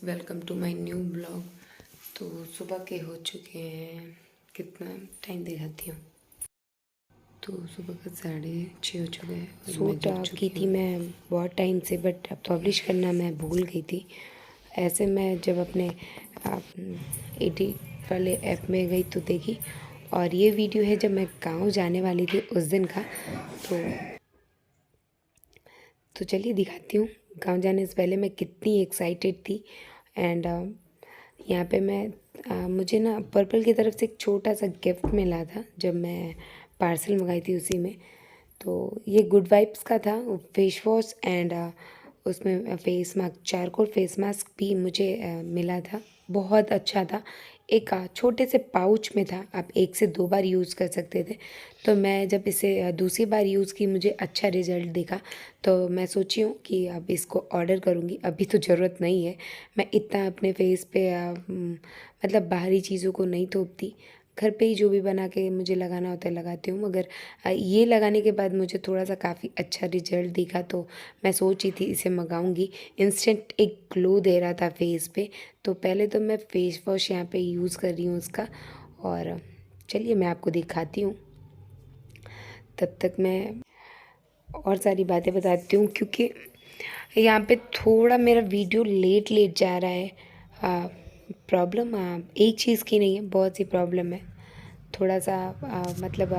Welcome to my new blog. तो सुबह के हो चुके हैं, कितना टाइम दिखाती हूँ। तो सुबह का 6:30 हो चुके हैं और मैं शूट जग की चुकी थी हूँ। मैं बहुत टाइम से, बट पब्लिश करना मैं भूल गई थी। ऐसे मैं जब अपने एडिट वाले ऐप में गई तो देखी, और ये वीडियो है जब मैं गांव जाने वाली थी उस दिन का। तो चलिए दिखाती हूँ गांव जाने से पहले मैं कितनी एक्साइटेड थी। एंड यहाँ पे मैं मुझे ना पर्पल की तरफ से एक छोटा सा गिफ्ट मिला था जब मैं पार्सल मंगाई थी उसी में। तो ये गुड वाइब्स का था, फेस वॉश एंड उसमें face mask, charcoal face mask भी मुझे मिला था। बहुत अच्छा था। एक छोटे से पाउच में था, आप 1 से 2 बार यूज़ कर सकते थे। तो मैं जब इसे दूसरी बार यूज़ की, मुझे अच्छा रिजल्ट दिखा। तो मैं सोची हूँ कि अब इसको ऑर्डर करूँगी। अभी तो ज़रूरत नहीं है, मैं इतना अपने फेस पे मतलब बाहरी चीज़ों को नहीं थोपती। घर पे ही जो भी बना के मुझे लगाना होता है लगाती हूँ। मगर ये लगाने के बाद मुझे थोड़ा सा काफ़ी अच्छा रिजल्ट दिखा, तो मैं सोची थी इसे मंगाऊंगी। इंस्टेंट एक ग्लो दे रहा था फेस पे। तो पहले तो मैं फेस वॉश यहाँ पे यूज़ कर रही हूँ उसका, और चलिए मैं आपको दिखाती हूँ। तब तक मैं और सारी बातें बताती हूँ, क्योंकि यहाँ पे थोड़ा मेरा वीडियो लेट लेट जा रहा है। प्रॉब्लम एक चीज़ की नहीं है, बहुत सी प्रॉब्लम है। थोड़ा सा मतलब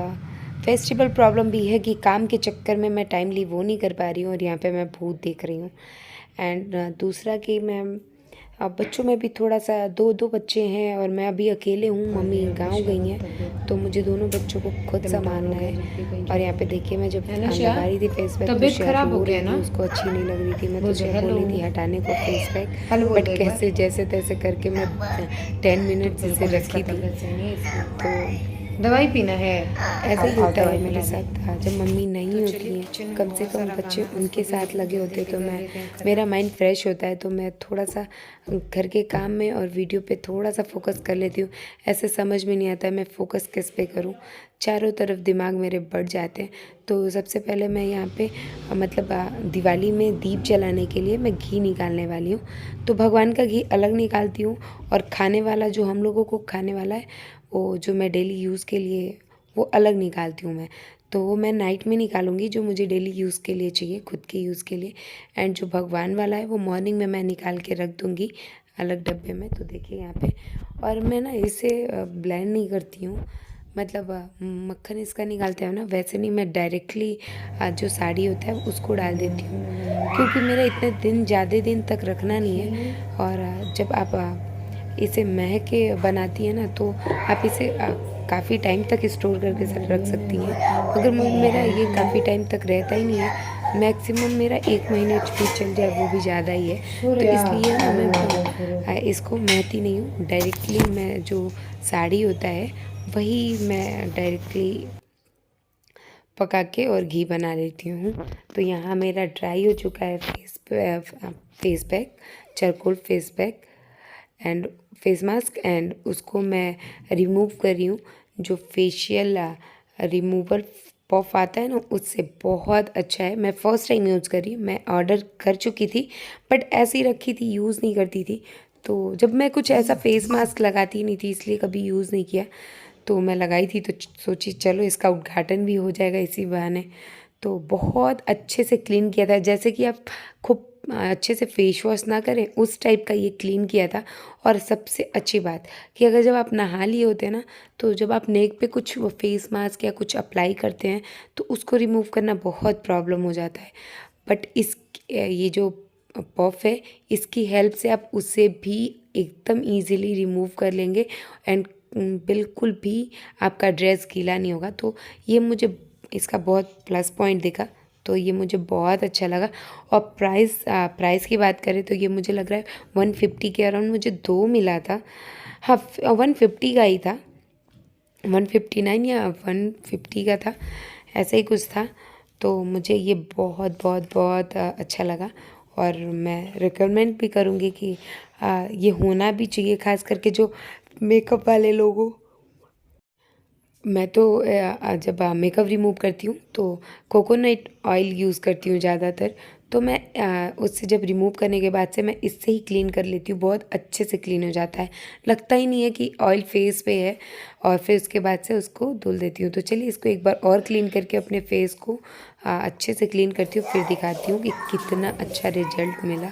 फेस्टिवल प्रॉब्लम भी है कि काम के चक्कर में मैं टाइमली वो नहीं कर पा रही हूँ, और यहाँ पे मैं भूत देख रही हूँ। एंड दूसरा कि मैं बच्चों में भी थोड़ा सा, दो दो बच्चे हैं और मैं अभी अकेले हूँ, मम्मी गांव गई हैं। तो मुझे दोनों बच्चों को खुद संभालना है। और यहाँ पे देखिए, मैं जब लगा रही थी फेस पैक तो तबीयत शेयर खराब हो रो गया रही थी, ना। उसको अच्छी नहीं लग रही थी। मैं तो बोल दो शेयर बोल हेलो। रही थी हटाने को फेस पैक, हेलो बोल बट दो एक बार। कैसे जैसे तैसे करके मैं 10 मिनट्स तो इसे बिल्कुल इसका रखी थी। तबीयत सही नहीं है, तो इसलिए दवाई पीना है। ऐसा ही आओ आओ होता है दवाई मेरे पिला दी। साथ। जब मम्मी तो नहीं होती चलिए, हैं, किचन में कम से बहुत कम सारा बच्चे काम है, उसको उनके भी साथ लगे जल्दी होते जल्दी तो कर मैं, लेते हैं मेरा खत्म। माइंड फ्रेश होता है। तो मैं थोड़ा सा घर के काम में और वीडियो पे थोड़ा सा फोकस कर लेती हूँ। ऐसे समझ में नहीं आता मैं फ़ोकस किस पे करूँ, चारों तरफ दिमाग मेरे बढ़ जाते हैं। तो सबसे पहले मैं यहाँ पे मतलब दिवाली में दीप जलाने के लिए मैं घी निकालने वाली हूँ। तो भगवान का घी अलग निकालती हूँ, और खाने वाला जो हम लोगों को खाने वाला है, वो जो मैं डेली यूज़ के लिए, वो अलग निकालती हूँ मैं। तो वो मैं नाइट में निकालूंगी, जो मुझे डेली यूज़ के लिए चाहिए, खुद के यूज़ के लिए। एंड जो भगवान वाला है वो मॉर्निंग में मैं निकाल के रख दूँगी अलग डब्बे में। तो देखिए यहाँ पे, और मैं ना इसे ब्लेंड नहीं करती हूँ। मतलब मक्खन इसका निकालते हैं ना, वैसे नहीं, मैं डायरेक्टली जो साड़ी होता है उसको डाल देती हूँ, क्योंकि मेरा इतने दिन, ज़्यादा दिन तक रखना नहीं है। और जब आप इसे मह के बनाती हैं ना, तो आप इसे काफ़ी टाइम तक स्टोर करके रख सकती हैं। मगर मेरा ये काफ़ी टाइम तक रहता ही नहीं है। मैक्सिमम मेरा 1 महीने भी चल जाए, वो भी ज़्यादा ही है। तो सूर्या इसलिए ना हेलो मैं शुरू। इसको महती नहीं हूँ। डायरेक्टली मैं जो साड़ी होता है वही मैं डायरेक्टली पका के और घी बना लेती हूँ। तो यहाँ मेरा ड्राई हो चुका है face pack, charcoal face pack and face mask. And उसको मैं रिमूव कर रही हूँ। जो फेशियल रिमूवल पफ आता है ना, उससे बहुत अच्छा है। मैं फ़र्स्ट टाइम यूज़ कर रही हूँ। मैं ऑर्डर कर चुकी थी, बट ऐसे ही रखी थी, यूज़ नहीं करती थी। तो जब मैं कुछ ऐसा फेस मास्क लगाती नहीं थी, इसलिए कभी यूज़ नहीं किया। तो मैं लगाई थी, तो सोची चलो इसका उद्घाटन भी हो जाएगा इसी बहाने। तो बहुत अच्छे से क्लीन किया था, जैसे कि आप खूब अच्छे से फेस वॉश ना करें उस टाइप का ये क्लीन किया था। और सबसे अच्छी बात कि अगर जब आप नहा लिए होते हैं ना, तो जब आप नेक पे कुछ फेस मास्क या कुछ अप्लाई करते हैं, तो उसको रिमूव करना बहुत प्रॉब्लम हो जाता है। बट इस ये जो पफ है, इसकी हेल्प से आप उसे भी एकदम इजीली रिमूव कर लेंगे। एंड बिल्कुल भी आपका ड्रेस गीला नहीं होगा। तो ये मुझे इसका बहुत प्लस पॉइंट दिखा, तो ये मुझे बहुत अच्छा लगा। और प्राइस की बात करें तो ये मुझे लग रहा है 150 के अराउंड मुझे 2 मिला था। हाँ, 150 का ही था, 159 या 150 का था, ऐसा ही कुछ था। तो मुझे ये बहुत बहुत बहुत अच्छा लगा। और मैं रिकमेंड भी करूँगी कि ये होना भी चाहिए, खास करके जो मेकअप वाले लोगों। मैं तो जब मेकअप रिमूव करती हूँ तो कोकोनट ऑयल यूज़ करती हूँ ज़्यादातर। तो मैं उससे जब रिमूव करने के बाद से मैं इससे ही क्लीन कर लेती हूँ। बहुत अच्छे से क्लीन हो जाता है, लगता ही नहीं है कि ऑयल फेस पे है। और फिर उसके बाद से उसको धुल देती हूँ। तो चलिए इसको एक बार और क्लीन करके अपने फेस को अच्छे से क्लीन करती हूँ, फिर दिखाती हूँ कि कितना अच्छा रिजल्ट मिला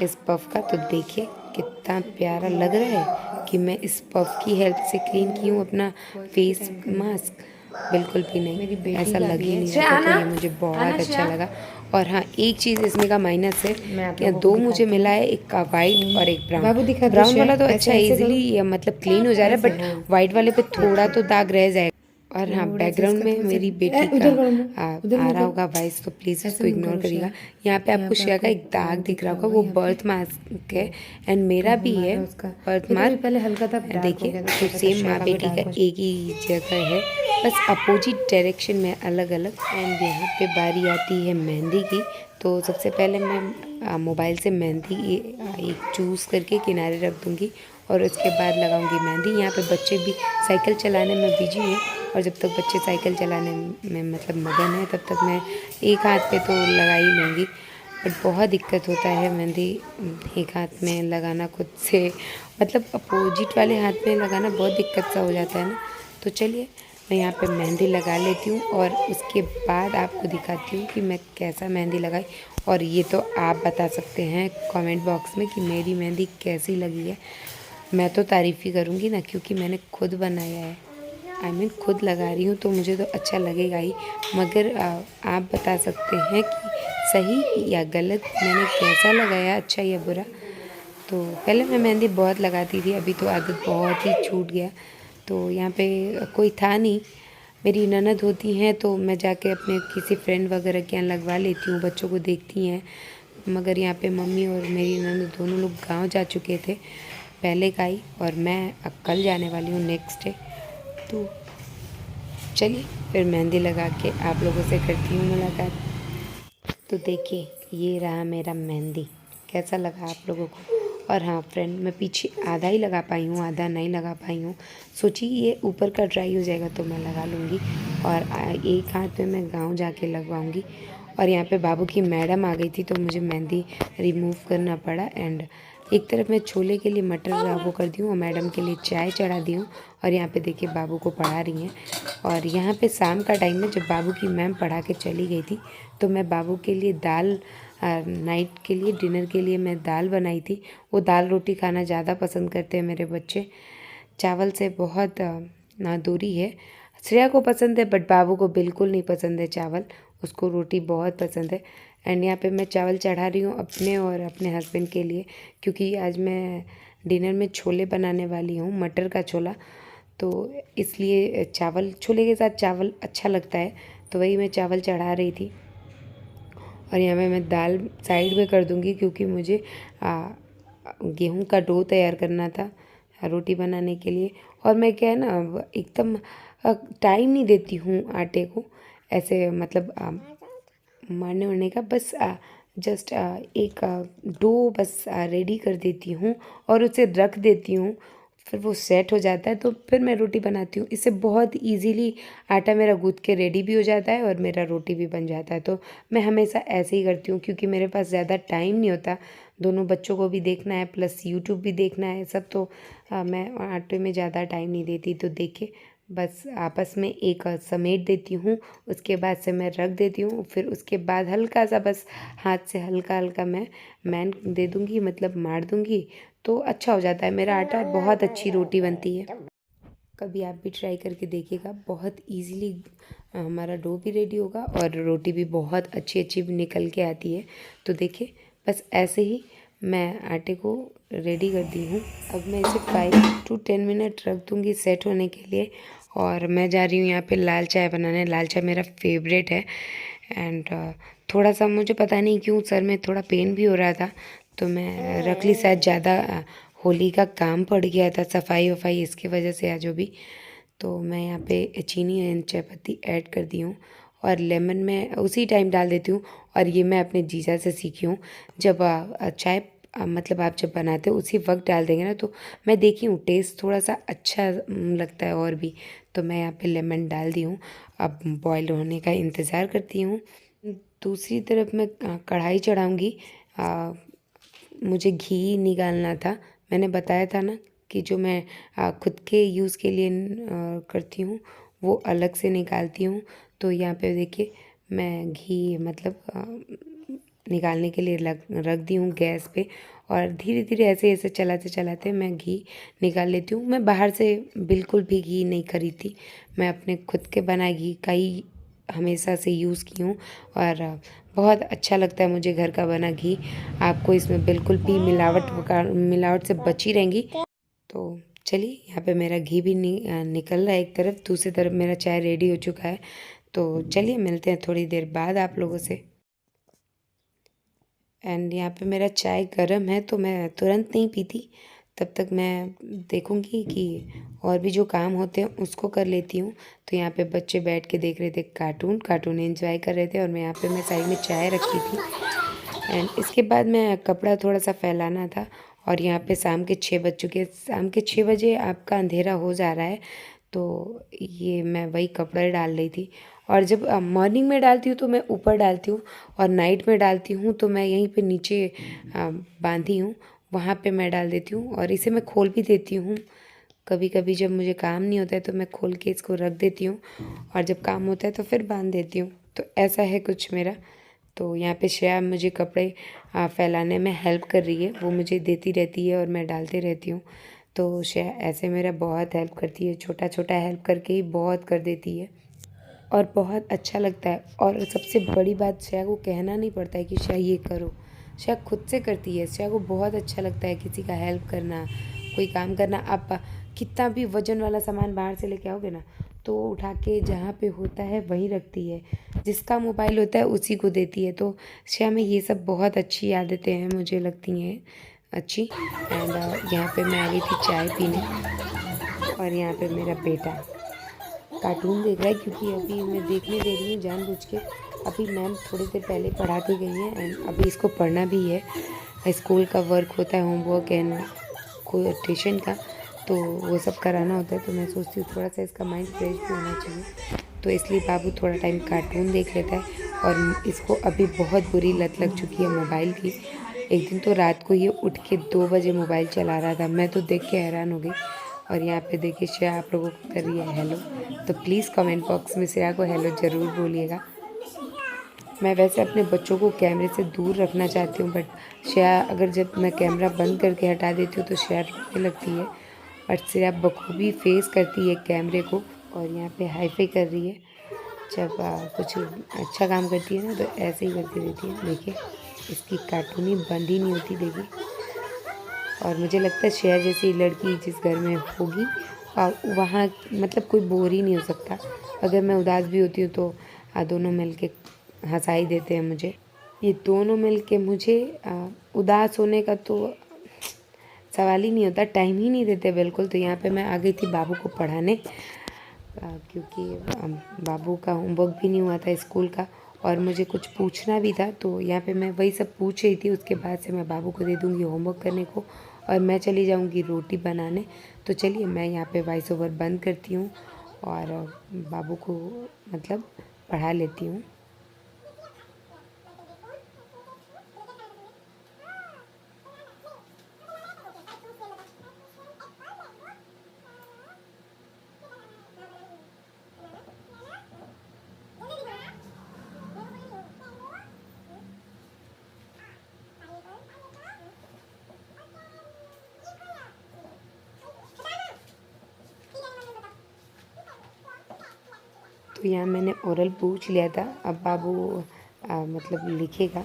इस पफ़ का। तो देखिए कितना प्यारा लग रहा है कि मैं इस पफ़ की हेल्प से क्लीन की हूँ अपना फेस मास्क। बिल्कुल भी नहीं, ऐसा लग ही नहीं रहा था। तो ये मुझे बहुत अच्छा लगा। और हाँ, एक चीज़ इसमें का माइनस है कि दो मुझे मिला है, एक का वाइट और एक ब्राउन। ब्राउन वाला तो अच्छा इजीली मतलब क्लीन हो जा रहा है, बट वाइट वाले पे थोड़ा तो दाग रह जाएगा। और हाँ, बैकग्राउंड में मेरी बेटी का आ रहा होगा वॉइस, तो प्लीज़ उसको इग्नोर करिएगा। यहाँ पे आपको श्रेया का एक दाग दिख रहा होगा, वो बर्थ मार्क है एंड मेरा भी है बर्थ मार्क। पहले हल्का था, देखिए तो सेम माँ बेटी का एक ही जगह है, बस अपोजिट डायरेक्शन में अलग अलग। एंड यहाँ पे बारी आती है मेहंदी की। तो सबसे पहले मैं मोबाइल से मेहंदी एक चूज़ करके किनारे रख दूँगी और उसके बाद लगाऊंगी मेहंदी। यहाँ पे बच्चे भी साइकिल चलाने में बिजी हैं और जब तक बच्चे साइकिल चलाने में मतलब मगन है तब तक मैं एक हाथ पे तो लगा ही लूँगी। बट बहुत दिक्कत होता है मेहंदी एक हाथ में लगाना खुद से, मतलब अपोजिट वाले हाथ में लगाना बहुत दिक्कत सा हो जाता है ना। तो चलिए मैं यहाँ पे मेहंदी लगा लेती हूँ और उसके बाद आपको दिखाती हूँ कि मैं कैसा मेहंदी लगाई। और ये तो आप बता सकते हैं कमेंट बॉक्स में कि मेरी मेहंदी कैसी लगी है। मैं तो तारीफ़ ही करूँगी ना, क्योंकि मैंने खुद बनाया है, खुद लगा रही हूँ, तो मुझे तो अच्छा लगेगा ही। मगर आप बता सकते हैं कि सही या गलत मैंने कैसा लगाया, अच्छा या बुरा। तो पहले मैं मेहंदी बहुत लगाती थी, अभी तो आदत बहुत ही छूट गया। तो यहाँ पे कोई था नहीं, मेरी ननद होती हैं तो मैं जाके अपने किसी फ्रेंड वगैरह के यहाँ लगवा लेती हूँ, बच्चों को देखती हैं। मगर यहाँ पे मम्मी और मेरी ननद दोनों लोग गांव जा चुके थे पहले का ही, और मैं अब कल जाने वाली हूँ नेक्स्ट डे। तो चलिए फिर मेहंदी लगा के आप लोगों से करती हूँ मुलाकात। तो देखिए ये रहा मेरा मेहंदी, कैसा लगा आप लोगों को। और हाँ फ्रेंड, मैं पीछे आधा ही लगा पाई हूँ, आधा नहीं लगा पाई हूँ। सोची ये ऊपर का ड्राई हो जाएगा तो मैं लगा लूँगी, और एक हाथ में मैं गाँव जाके लगवाऊँगी। और यहाँ पे बाबू की मैडम आ गई थी तो मुझे मेहंदी रिमूव करना पड़ा। एंड एक तरफ मैं छोले के लिए मटर वो कर दी हूँ और मैडम के लिए चाय चढ़ा दी हूँ। और यहाँ पे देखिए बाबू को पढ़ा रही हैं। और यहाँ पे शाम का टाइम में जब बाबू की मैम पढ़ा के चली गई थी तो मैं बाबू के लिए दाल, नाइट के लिए डिनर के लिए मैं दाल बनाई थी। वो दाल रोटी खाना ज़्यादा पसंद करते हैं मेरे बच्चे, चावल से बहुत ना दूरी है। श्रेया को पसंद है बट बाबू को बिल्कुल नहीं पसंद है चावल, उसको रोटी बहुत पसंद है। एंड यहाँ पे मैं चावल चढ़ा रही हूँ अपने और अपने हस्बैंड के लिए, क्योंकि आज मैं डिनर में छोले बनाने वाली हूँ, मटर का छोला। तो इसलिए चावल, छोले के साथ चावल अच्छा लगता है, तो वही मैं चावल चढ़ा रही थी। और यहाँ पे मैं दाल साइड में कर दूँगी क्योंकि मुझे गेहूं का डो तैयार करना था रोटी बनाने के लिए। और मैं क्या है ना एकदम टाइम नहीं देती हूँ आटे को ऐसे, मतलब मारने वारने का, बस जस्ट एक डो बस रेडी कर देती हूँ और उसे रख देती हूँ, फिर वो सेट हो जाता है तो फिर मैं रोटी बनाती हूँ। इससे बहुत इजीली आटा मेरा गूँथ के रेडी भी हो जाता है और मेरा रोटी भी बन जाता है। तो मैं हमेशा ऐसे ही करती हूँ क्योंकि मेरे पास ज़्यादा टाइम नहीं होता, दोनों बच्चों को भी देखना है प्लस यूट्यूब भी देखना है सब। तो मैं आटे में ज़्यादा टाइम नहीं देती। तो देखिए बस आपस में एक समेट देती हूँ, उसके बाद से मैं रख देती हूँ, फिर उसके बाद हल्का सा बस हाथ से हल्का हल्का मैं मैन दे दूँगी, मतलब मार दूँगी, तो अच्छा हो जाता है मेरा आटा और बहुत अच्छी रोटी बनती है। कभी आप भी ट्राई करके देखिएगा, बहुत इजीली हमारा डो भी रेडी होगा और रोटी भी बहुत अच्छी अच्छी निकल के आती है। तो देखिए बस ऐसे ही मैं आटे को रेडी कर दी हूँ। अब मैं इसे 5 to 10 मिनट रख दूँगी सेट होने के लिए। और मैं जा रही हूँ यहाँ पे लाल चाय बनाने। लाल चाय मेरा फेवरेट है। एंड थोड़ा सा मुझे पता नहीं क्यों सर में थोड़ा पेन भी हो रहा था, तो मैं रख ली, शायद ज़्यादा होली का काम पड़ गया था, सफाई वफाई इसकी वजह से आज जो भी। तो मैं यहाँ पे चीनी एंड चाय पत्ती ऐड कर दी हूँ और लेमन मैं उसी टाइम डाल देती हूँ। और ये मैं अपने जीजा से सीखी हूँ, जब चाय मतलब आप जब बनाते हो उसी वक्त डाल देंगे ना, तो मैं देखी हूँ टेस्ट थोड़ा सा अच्छा लगता है और भी। तो मैं यहाँ पे लेमन डाल दी हूँ, अब बॉयल होने का इंतज़ार करती हूँ। दूसरी तरफ मैं कढ़ाई चढ़ाऊँगी। मुझे घी निकालना था। मैंने बताया था ना कि जो मैं खुद के यूज़ के लिए करती हूँ वो अलग से निकालती हूँ। तो यहाँ पे देखिए मैं घी मतलब निकालने के लिए रख दी हूँ गैस पे, और धीरे धीरे ऐसे ऐसे चलाते चलाते मैं घी निकाल लेती हूँ। मैं बाहर से बिल्कुल भी घी नहीं खरीदती, मैं अपने खुद के बनाए घी का ही हमेशा से यूज़ की हूँ, और बहुत अच्छा लगता है मुझे घर का बना घी। आपको इसमें बिल्कुल भी मिलावट से बची रहेंगी। तो चलिए यहाँ पे मेरा घी भी निकल रहा है एक तरफ, दूसरी तरफ मेरा चाय रेडी हो चुका है। तो चलिए मिलते हैं थोड़ी देर बाद आप लोगों से। एंड यहाँ पे मेरा चाय गर्म है तो मैं तुरंत नहीं पीती, तब तक मैं देखूँगी कि और भी जो काम होते हैं उसको कर लेती हूँ। तो यहाँ पे बच्चे बैठ के देख रहे थे कार्टून एंजॉय कर रहे थे, और मैं यहाँ पे साइड में चाय रखी थी। एंड इसके बाद मैं कपड़ा थोड़ा सा फैलाना था, और यहाँ पे शाम के 6 बज चुके हैं। शाम के 6 बजे आपका अंधेरा हो जा रहा है, तो ये मैं वही कपड़े डाल रही थी। और जब मॉर्निंग में डालती हूँ तो मैं ऊपर डालती हूँ, और नाइट में डालती हूँ तो मैं यहीं पे नीचे बांधी हूँ वहाँ पे मैं डाल देती हूँ, और इसे मैं खोल भी देती हूँ। कभी कभी जब मुझे काम नहीं होता है तो मैं खोल के इसको रख देती हूँ, और जब काम होता है तो फिर बांध देती हूँ। तो ऐसा है कुछ मेरा। तो यहाँ पे श्रेया मुझे कपड़े फैलाने में हेल्प कर रही है, वो मुझे देती रहती है और मैं डालती रहती हूँ। तो श्रेया ऐसे मेरा बहुत हेल्प करती है, छोटा छोटा हेल्प करके ही बहुत कर देती है, और बहुत अच्छा लगता है। और सबसे बड़ी बात, श्रेया को कहना नहीं पड़ता है कि श्रेया ये करो, श्रेया खुद से करती है। श्रेया को बहुत अच्छा लगता है किसी का हेल्प करना, कोई काम करना। आप कितना भी वजन वाला सामान बाहर से लेके आओगे ना, तो वो उठा के जहाँ पे होता है वहीं रखती है, जिसका मोबाइल होता है उसी को देती है। तो श्रेया में ये सब बहुत अच्छी आदतें हैं, मुझे लगती हैं अच्छी। एंड यहाँ पे मैं आ गई थी चाय पीने, और यहाँ पे मेरा बेटा कार्टून देख रहा है, क्योंकि अभी मैं देखने दे रही हूँ जानबूझ के। अभी मैम थोड़ी देर पहले पढ़ा के गई हैं, एंड अभी इसको पढ़ना भी है। स्कूल का वर्क होता है, होमवर्क एंड कोई ट्यूशन का, तो वो सब कराना होता है। तो मैं सोचती हूँ थोड़ा सा इसका माइंड फ्रेश भी होना चाहिए, तो इसलिए बाबू थोड़ा टाइम कार्टून देख लेता है। और इसको अभी बहुत बुरी लत लग चुकी है मोबाइल की। एक दिन तो रात को ये उठ के 2 बजे मोबाइल चला रहा था, मैं तो देख के हैरान हो गई। और यहाँ पे देखिए श्रेया आप लोगों को कर रही है हेलो, तो प्लीज़ कमेंट बॉक्स में श्रेया को हेलो ज़रूर बोलिएगा। मैं वैसे अपने बच्चों को कैमरे से दूर रखना चाहती हूँ, बट श्रेया अगर जब मैं कैमरा बंद करके हटा देती हूँ तो श्रेया रोने लगती है, और श्रेया बखूबी फेस करती है कैमरे को, और यहाँ पे हाईफाई कर रही है। जब कुछ अच्छा काम करती है ना तो ऐसे ही करती रहती है। देखिए इसकी कार्टूनी बंद ही नहीं होती, देखिए। और मुझे लगता है श्रेया जैसी लड़की जिस घर में होगी वहाँ मतलब कोई बोर ही नहीं हो सकता। अगर मैं उदास भी होती हूँ तो दोनों मिलके हंसा ही देते हैं मुझे। ये दोनों मिलके मुझे उदास होने का तो सवाल ही नहीं होता, टाइम ही नहीं देते बिल्कुल। तो यहाँ पे मैं आ गई थी बाबू को पढ़ाने, क्योंकि बाबू का होमवर्क भी नहीं हुआ था स्कूल का, और मुझे कुछ पूछना भी था। तो यहाँ पे मैं वही सब पूछ रही थी, उसके बाद से मैं बाबू को दे दूँगी होमवर्क करने को, और मैं चली जाऊँगी रोटी बनाने। तो चलिए मैं यहाँ पे वॉइस ओवर बंद करती हूँ और बाबू को मतलब पढ़ा लेती हूँ। तो यहाँ मैंने ओरल पूछ लिया था, अब बाबू मतलब लिखेगा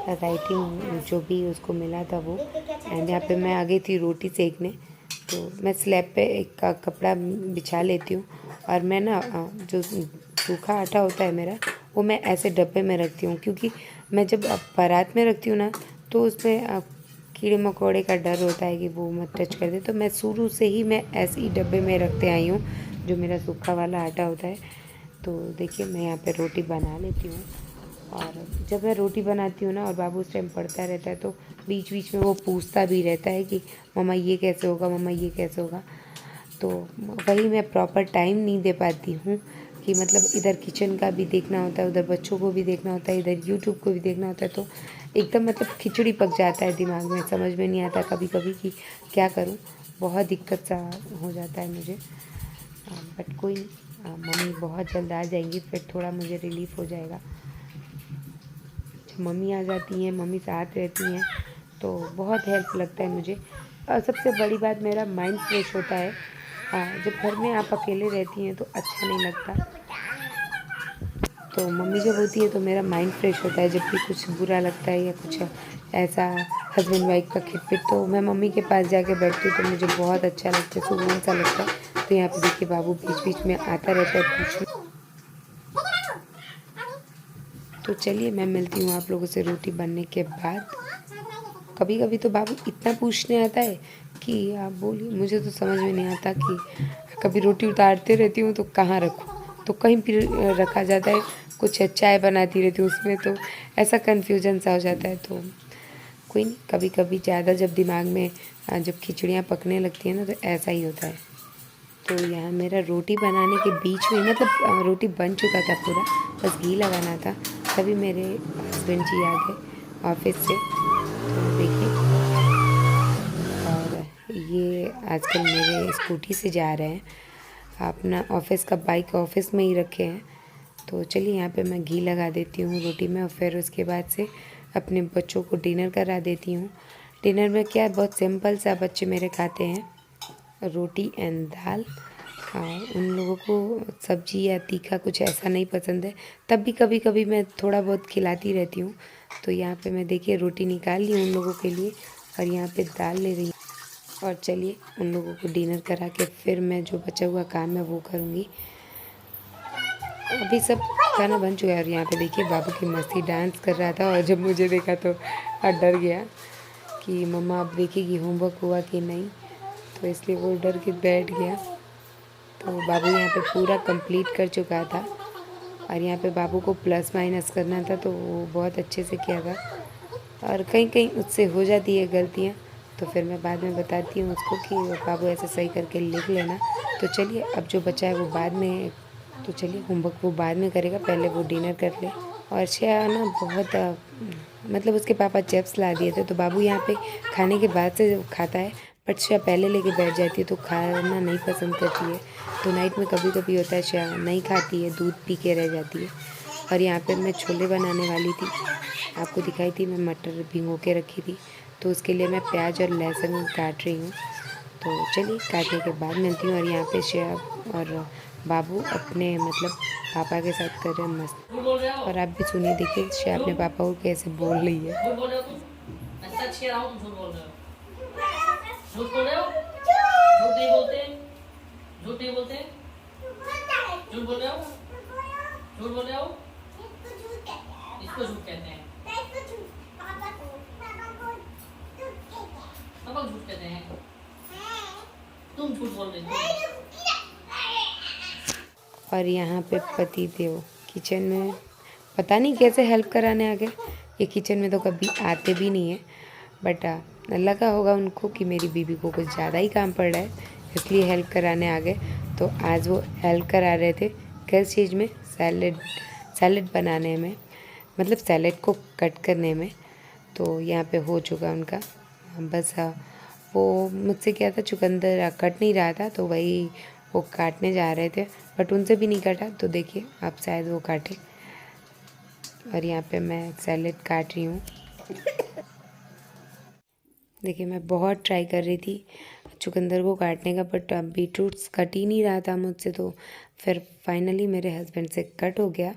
राइटिंग जो भी उसको मिला था वो। एंड यहाँ पे मैं आ गई थी रोटी सेकने। तो मैं स्लैब पे एक कपड़ा बिछा लेती हूँ, और मैं ना जो सूखा आटा होता है मेरा वो मैं ऐसे डब्बे में रखती हूँ, क्योंकि मैं जब परात में रखती हूँ ना तो उसमें कीड़े मकोड़े का डर होता है कि वो मत टच कर दे। तो मैं शुरू से ही मैं ऐसे ही डब्बे में रखते आई हूँ जो मेरा सूखा वाला आटा होता है। तो देखिए मैं यहाँ पे रोटी बना लेती हूँ, और जब मैं रोटी बनाती हूँ ना और बाबू उस टाइम पढ़ता रहता है तो बीच बीच में वो पूछता भी रहता है कि मम्मा ये कैसे होगा, मम्मा ये कैसे होगा। तो वही मैं प्रॉपर टाइम नहीं दे पाती हूँ कि मतलब इधर किचन का भी देखना होता है, उधर बच्चों को भी देखना होता है, इधर यूट्यूब को भी देखना होता है, तो एकदम मतलब खिचड़ी पक जाता है दिमाग में, समझ में नहीं आता कभी कभी कि क्या करूँ। बहुत दिक्कत सा हो जाता है मुझे। बट कोई नहीं, मम्मी बहुत जल्द आ जाएंगी, फिर थोड़ा मुझे रिलीफ हो जाएगा। जब मम्मी आ जाती हैं, मम्मी साथ रहती हैं, तो बहुत हेल्प लगता है मुझे। और सबसे बड़ी बात, मेरा माइंड फ्रेश होता है। जब घर में आप अकेले रहती हैं तो अच्छा नहीं लगता, तो मम्मी जब होती है तो मेरा माइंड फ्रेश होता है। जब भी कुछ बुरा लगता है या कुछ ऐसा हस्बैंड वाइफ का खिटपिट, तो मैं मम्मी के पास जाके बैठती हूँ, तो मुझे बहुत अच्छा लगता है, सुकून सा लगता है। तो यहाँ पे देखिए बाबू बीच बीच में आता रहता है पूछने। तो चलिए मैं मिलती हूँ आप लोगों से रोटी बनने के बाद। कभी कभी तो बाबू इतना पूछने आता है कि आप बोलिए, मुझे तो समझ में नहीं आता कि कभी रोटी उतारते रहती हूँ तो कहाँ रखूँ, तो कहीं भी रखा जाता है। कुछ चाय बनाती रहती हूँ उसमें, तो ऐसा कन्फ्यूजन सा हो जाता है। तो कोई नहीं, कभी कभी ज़्यादा जब दिमाग में जब खिचड़ियाँ पकने लगती हैं ना, तो ऐसा ही होता है। तो यहाँ मेरा रोटी बनाने के बीच में मतलब रोटी बन चुका था पूरा, बस घी लगाना था। तभी मेरे हस्बैंड जी आ गए ऑफिस से। तो देखिए, और ये आजकल मेरे स्कूटी से जा रहे हैं, अपना ऑफिस का बाइक ऑफिस में ही रखे हैं। तो चलिए यहाँ पे मैं घी लगा देती हूँ रोटी में, और फिर उसके बाद से अपने बच्चों को डिनर करा देती हूँ। डिनर में क्या, बहुत सिंपल सा बच्चे मेरे खाते हैं, रोटी एंड दाल। उन लोगों को सब्जी या तीखा कुछ ऐसा नहीं पसंद है, तब भी कभी कभी मैं थोड़ा बहुत खिलाती रहती हूँ। तो यहाँ पे मैं देखिए रोटी निकाल ली उन लोगों के लिए, और यहाँ पे दाल ले रही हूँ। और चलिए उन लोगों को डिनर करा के फिर मैं जो बचा हुआ काम है वो करूँगी। अभी सब खाना बन चुका है, और यहाँ पे देखिए बाबू की मस्ती डांस कर रहा था, और जब मुझे देखा तो डर गया कि मम्मा अब देखेगी होमवर्क हुआ कि नहीं, तो इसलिए वो डर के बैठ गया। तो बाबू यहाँ पे पूरा कंप्लीट कर चुका था, और यहाँ पे बाबू को प्लस माइनस करना था, तो वो बहुत अच्छे से किया था। और कहीं कहीं उससे हो जाती है गलतियाँ, तो फिर मैं बाद में बताती हूँ उसको कि बाबू ऐसे सही करके लिख लेना। तो चलिए अब जो बचा है वो बाद में, तो चलिए होमवर्क वो बाद में करेगा, पहले वो डिनर कर ले। और श्रेया ना बहुत मतलब उसके पापा चिप्स ला दिए थे, तो बाबू यहाँ पे खाने के बाद से खाता है, बट श्रेया पहले लेके बैठ जाती है, तो खाना नहीं पसंद करती है। तो नाइट में कभी कभी होता है श्रेया नहीं खाती है, दूध पी के रह जाती है। और यहाँ पे मैं छोले बनाने वाली थी, आपको दिखाई थी, मैं मटर भिगो के रखी थी, तो उसके लिए मैं प्याज और लहसुन काट रही हूँ। तो चलिए काटने के बाद मिलती हूँ। और यहाँ पे श्रेया और बाबू अपने मतलब पापा के साथ कर रहे हैं मस्त। और आप भी सुनिए, देखिए श्रेया अपने पापा को कैसे बोल रही है। झूठ बोल रहे हो तुम, ऐसा छह रहा हूँ, तुम झूठ बोल रहे हो, झूठ बोल रहे हो, झूठ नहीं बोलते, झूठ नहीं बोलते, झूठ बोल रहे हो, झूठ बोल रहे हो, इसको झूठ कहते हैं, पापा को झूठ कहते हैं, तुम झूठ बोल रहे हो। और यहाँ पे पति देव किचन में पता नहीं कैसे हेल्प कराने आ गए। ये किचन में तो कभी आते भी नहीं है, बट लगा होगा उनको कि मेरी बीबी को कुछ ज़्यादा ही काम पड़ रहा है, इसलिए हेल्प कराने आ गए। तो आज वो हेल्प करा रहे थे किस चीज़ में, सैलेड बनाने में, मतलब सैलेड को कट करने में। तो यहाँ पे हो चुका उनका, बस वो मुझसे क्या था, चुकंदर कट नहीं रहा था, तो वही वो काटने जा रहे थे, बट उनसे भी नहीं काटा, तो देखिए अब शायद वो काटे। और यहाँ पे मैं सैलेड काट रही हूँ। देखिए मैं बहुत ट्राई कर रही थी चुकंदर को काटने का, बट बीटरूट्स कट ही नहीं रहा था मुझसे, तो फिर फाइनली मेरे हस्बैंड से कट हो गया।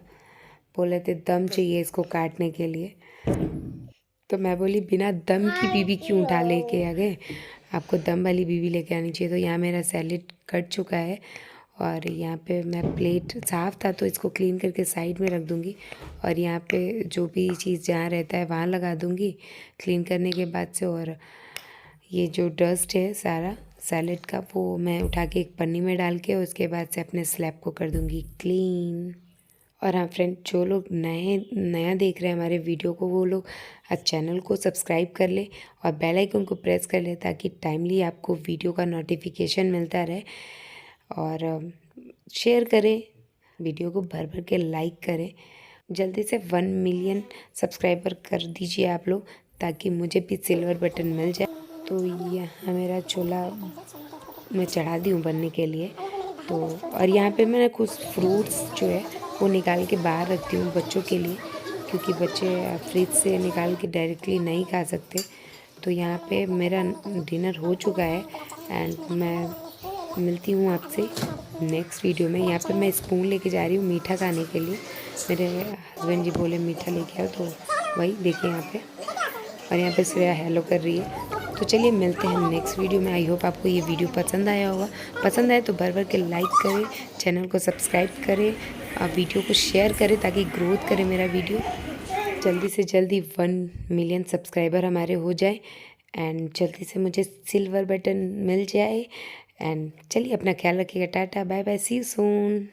बोले थे दम चाहिए इसको काटने के लिए, तो मैं बोली बिना दम की बीवी क्यों उठा लेके आ गए, आपको दम वाली बीवी लेके आनी चाहिए। तो यहाँ मेरा सैलेड कट चुका है, और यहाँ पे मैं प्लेट साफ़ था तो इसको क्लीन करके साइड में रख दूँगी, और यहाँ पे जो भी चीज़ जहाँ रहता है वहाँ लगा दूँगी क्लीन करने के बाद से। और ये जो डस्ट है सारा सैलेड का, वो मैं उठा के एक पन्नी में डाल के उसके बाद से अपने स्लैब को कर दूँगी क्लीन। और हाँ फ्रेंड, जो लोग नया देख रहे हैं हमारे वीडियो को, वो लोग चैनल को सब्सक्राइब कर ले और बेल आइकन को प्रेस कर ले, ताकि टाइमली आपको वीडियो का नोटिफिकेशन मिलता रहे। और शेयर करें, वीडियो को भर भर के लाइक करें। जल्दी से 1 मिलियन सब्सक्राइबर कर दीजिए आप लोग, ताकि मुझे भी सिल्वर बटन मिल जाए। तो यहाँ मेरा छोला मैं चढ़ा दी हूँ बनने के लिए। तो और यहाँ पे मैंने कुछ फ्रूट्स जो है वो निकाल के बाहर रखती हूँ बच्चों के लिए, क्योंकि बच्चे फ्रिज से निकाल के डायरेक्टली नहीं खा सकते। तो यहाँ पे मेरा डिनर हो चुका है एंड मैं मिलती हूँ आपसे नेक्स्ट वीडियो में। यहाँ पे मैं स्पून लेके जा रही हूँ मीठा खाने के लिए। मेरे हस्बैंड जी बोले मीठा लेके आओ, तो वही देखिए यहाँ पे। और यहाँ पे श्रेया हेलो कर रही है। तो चलिए मिलते हैं नेक्स्ट वीडियो में। आई होप आपको ये वीडियो पसंद आया होगा। पसंद आए तो भर भर के लाइक करें, चैनल को सब्सक्राइब करें, वीडियो को शेयर करें ताकि ग्रोथ करे मेरा वीडियो। जल्दी से जल्दी 1 मिलियन सब्सक्राइबर हमारे हो जाए एंड जल्दी से मुझे सिल्वर बटन मिल जाए। एंड चलिए अपना ख्याल रखिएगा। Tata bye bye, see you soon.